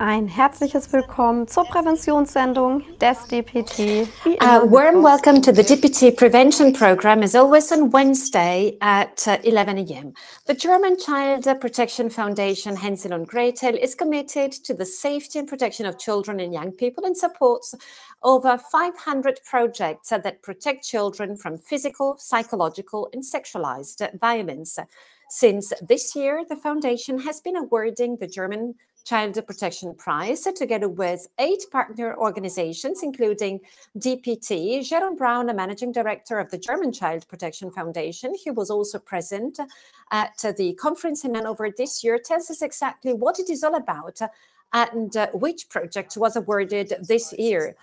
Ein herzliches Willkommen zur Präventionssendung des DPT. Warm welcome to the DPT prevention program, as always on Wednesday at 11 a.m. The German Child Protection Foundation, Hänsel und Gretel, is committed to the safety and protection of children and young people and supports over 500 projects that protect children from physical, psychological, and sexualized violence. Since this year, the foundation has been awarding the German Child Protection Prize together with 8 partner organizations, including DPT. Jerome Brown, a managing director of the German Child Protection Foundation, who was also present at the conference in Hanover this year, tells us exactly what it is all about and which project was awarded this year.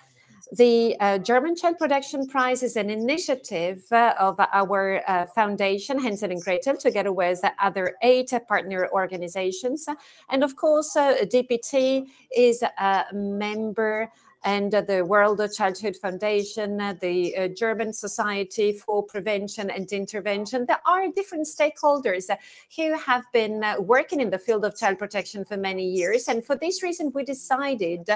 The German Child Protection Prize is an initiative of our foundation, Hänsel and Gretel, together with other 8 partner organizations. And of course, DPT is a member, and the World Childhood Foundation, the German Society for Prevention and Intervention. There are different stakeholders who have been working in the field of child protection for many years. And for this reason, we decided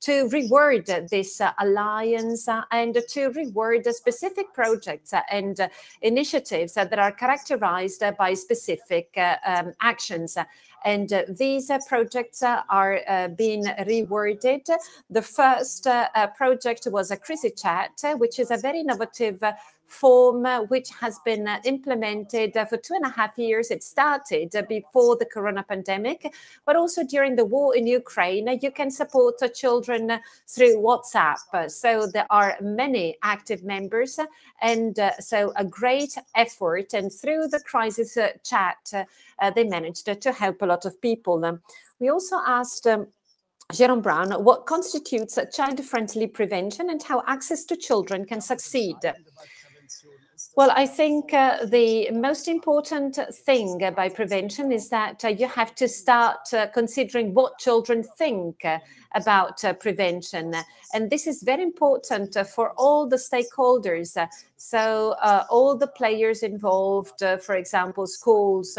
to reward this alliance and to reward specific projects and initiatives that are characterized by specific actions. And these projects are being rewarded. The first project was a Crazy Chat, which is a very innovative form which has been implemented for 2.5 years. It started before the corona pandemic, but also during the war in Ukraine. You can support children through WhatsApp. So there are many active members, and so a great effort. And through the crisis chat, they managed to help a lot of people. We also asked Jerome Brown what constitutes child-friendly prevention and how access to children can succeed. Well, I think the most important thing by prevention is that you have to start considering what children think about prevention. And this is very important for all the stakeholders. So all the players involved, for example, schools,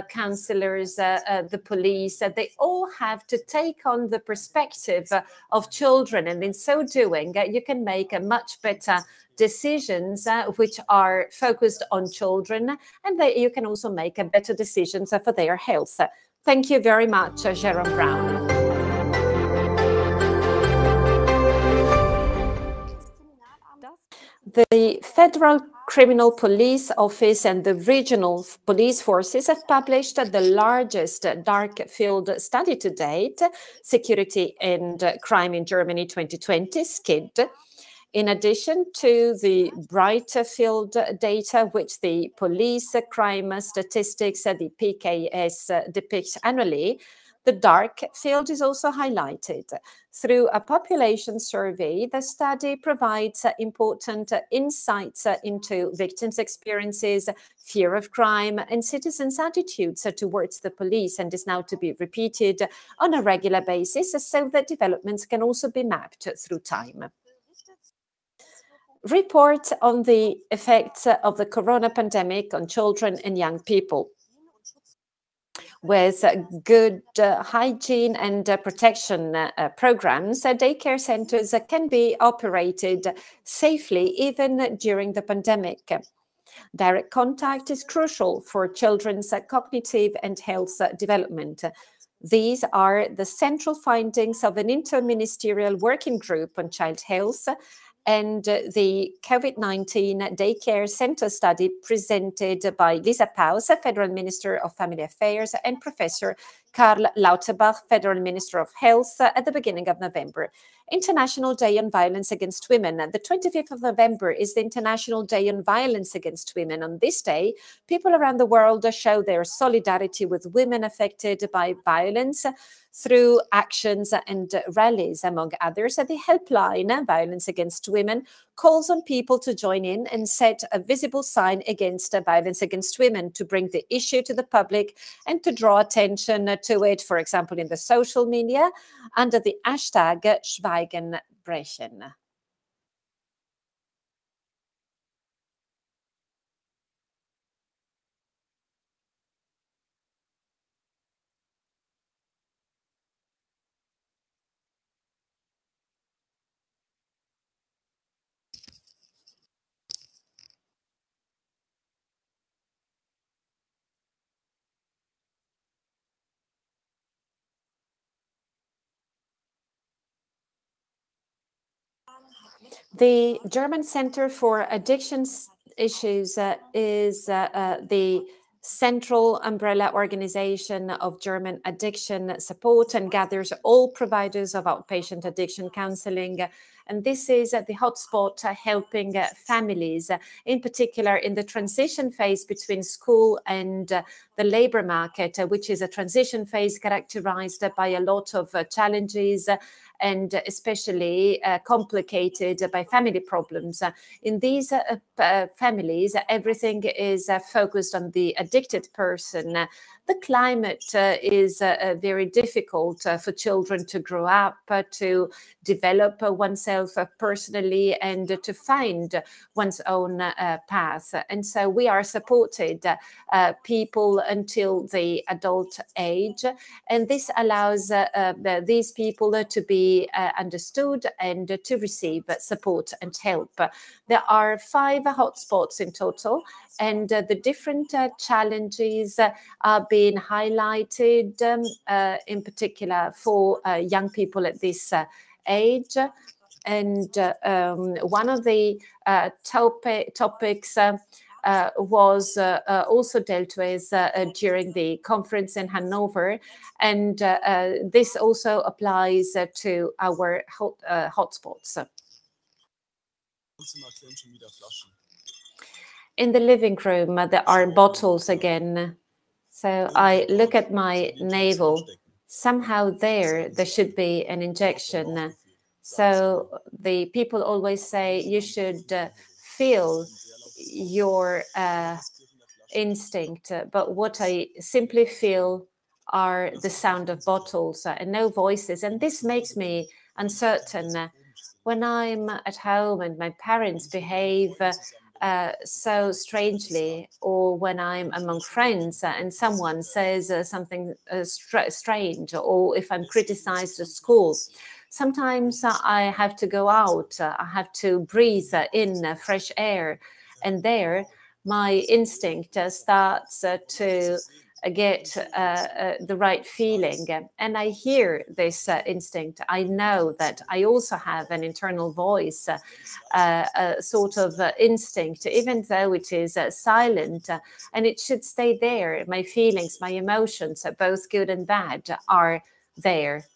counselors, the police, they all have to take on the perspective of children. And in so doing, you can make a much better decisions which are focused on children, and that you can also make a better decisions for their health. Thank you very much, Jerome Brown. The Federal Criminal Police Office and the regional police forces have published the largest dark field study to date, Security and Crime in Germany 2020, SCID. In addition to the bright field data, which the police crime statistics, the PKS, depicts annually, the dark field is also highlighted. Through a population survey, the study provides important insights into victims' experiences, fear of crime, and citizens' attitudes towards the police, and is now to be repeated on a regular basis so that developments can also be mapped through time. Report on the effects of the corona pandemic on children and young people. With good hygiene and protection programs, daycare centers can be operated safely even during the pandemic. Direct contact is crucial for children's cognitive and health development. These are the central findings of an interministerial working group on child health and the COVID-19 daycare center study presented by Lisa Paus, Federal Minister of Family Affairs, and Professor Karl Lauterbach, Federal Minister of Health, at the beginning of November. International Day on Violence Against Women. The 25th of November is the International Day on Violence Against Women. On this day, people around the world show their solidarity with women affected by violence through actions and rallies. Among others, the helpline, Violence Against Women, calls on people to join in and set a visible sign against violence against women, to bring the issue to the public and to draw attention to it, for example, in the social media, under the hashtag Schweigen brechen. The German Center for Addiction Issues is the central umbrella organization of German addiction support and gathers all providers of outpatient addiction counseling. And this is the hotspot helping families, in particular in the transition phase between school and the labor market, which is a transition phase characterized by a lot of challenges and especially complicated by family problems. In these families, everything is focused on the addicted person. The climate is very difficult for children to grow up, to develop oneself personally, and to find one's own path. And so we are supported people until the adult age, and this allows these people to be understood and to receive support and help. There are 5 hotspots in total, and the different challenges are being highlighted in particular for young people at this age. And one of the topics was also dealt with during the conference in Hanover, and this also applies to our hotspots. In the living room, there are bottles again. So I look at my navel. Somehow there should be an injection. So the people always say you should feel your instinct, but what I simply feel are the sound of bottles and no voices, and this makes me uncertain. When I'm at home and my parents behave so strangely, or when I'm among friends and someone says something strange, or if I'm criticized at school, sometimes I have to go out, I have to breathe in fresh air, and there my instinct starts to get the right feeling, and I hear this instinct. I know that I also have an internal voice, a sort of instinct, even though it is silent, and it should stay there. My feelings, my emotions, both good and bad, are there.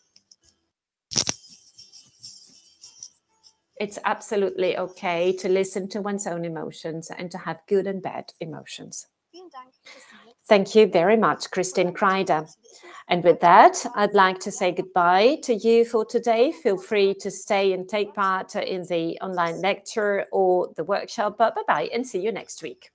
It's absolutely okay to listen to one's own emotions and to have good and bad emotions. Thank you very much, Christine Kreider. And with that, I'd like to say goodbye to you for today. Feel free to stay and take part in the online lecture or the workshop. But bye-bye and see you next week.